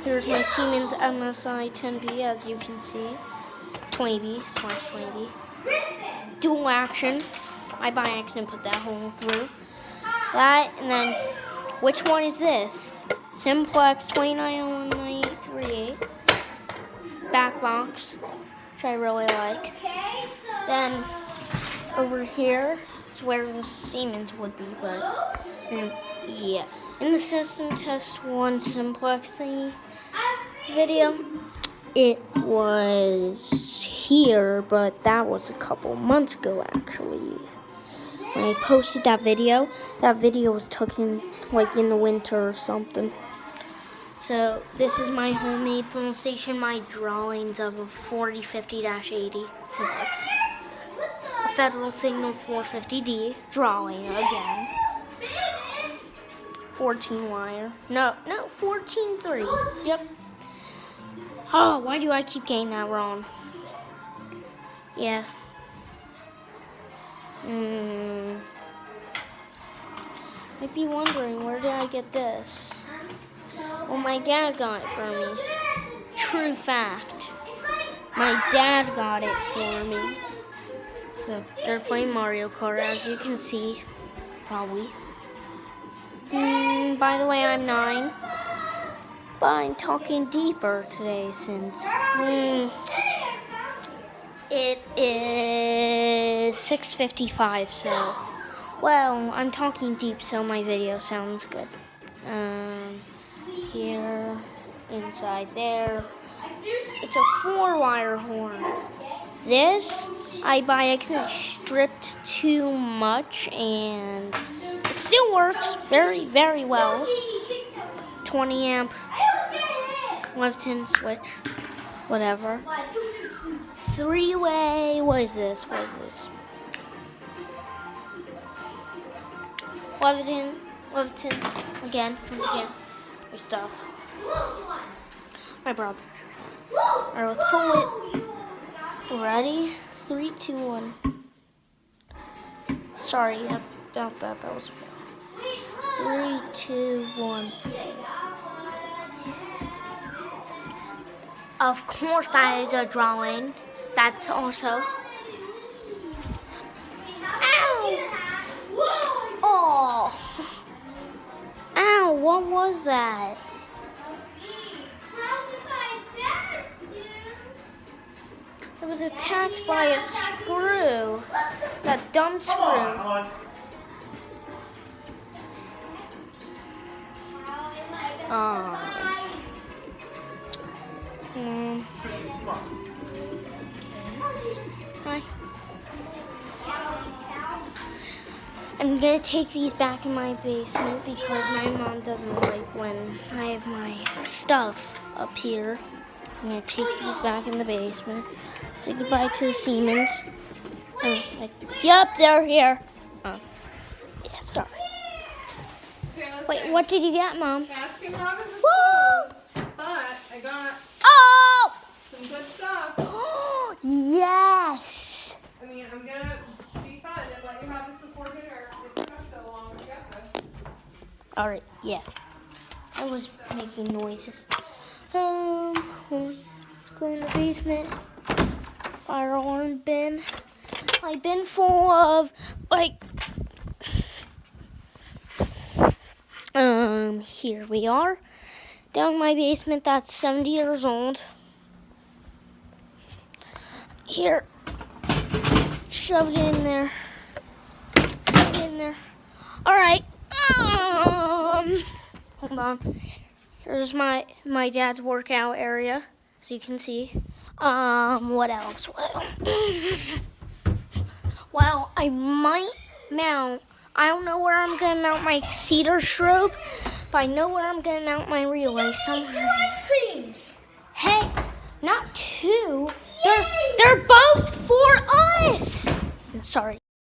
Here's my Siemens MSI 10B, as you can see. 20B/20B. Dual action. I by accident put that hole through. That, and then, which one is this? Simplex 29019838. Back box, which I really like. Then, over here is where the Siemens would be, but, yeah. In the System Test 1 Simplex thingy video, it was here, but that was a couple months ago, actually. When I posted that video was taken like in the winter or something. So this is my homemade pull station, my drawings of a 4050-80 Simplex. A Federal Signal 450D drawing again. 14 wire. No, 14.3. Yep. Oh, why do I keep getting that wrong? Yeah. Might be wondering, where did I get this? Well, my dad got it for me. True fact. My dad got it for me. So, they're playing Mario Kart, as you can see. Probably. By the way, I'm 9. But I'm talking deeper today since it is 6:55, so, well, I'm talking deep, so my video sounds good. Here, inside there, it's a 4-wire horn. This, I by accident stripped too much, and it still works very, very well. 20 amp, left-hand switch, whatever. 3-way, what is this? Left-hand, once again, my stuff. My brother. Alright, let's pull it. Ready? 3, 2, 1. Sorry about that, that was 3, 2, 1. Of course that is a drawing. That's also. Ow! Oh! Ow, what was that? It was attached by a screw. That dumb screw. Hi. I'm gonna take these back in my basement because my mom doesn't like when I have my stuff up here. I'm gonna take these back in the basement. Say goodbye to the Siemens. Yup, they're here. Yeah, sorry. Wait, what did you get, Mom? Baskin Robbins is closed, but I got some good stuff. Oh, yes. I mean, I'm gonna be fun and let you have this before dinner. It took so long to get this. All right, yeah. I was making noises. Let's go in the basement. Fire alarm bin. My bin full of here we are. Down in my basement that's 70 years old. Here. Shove it in there. Alright. Hold on. Here's my dad's workout area, as you can see. What else? Well, I might mount. I don't know where I'm gonna mount my cedar strobe, but I know where I'm gonna mount my relay somewhere. 2 ice creams. Hey, not 2. They're both for us. Sorry.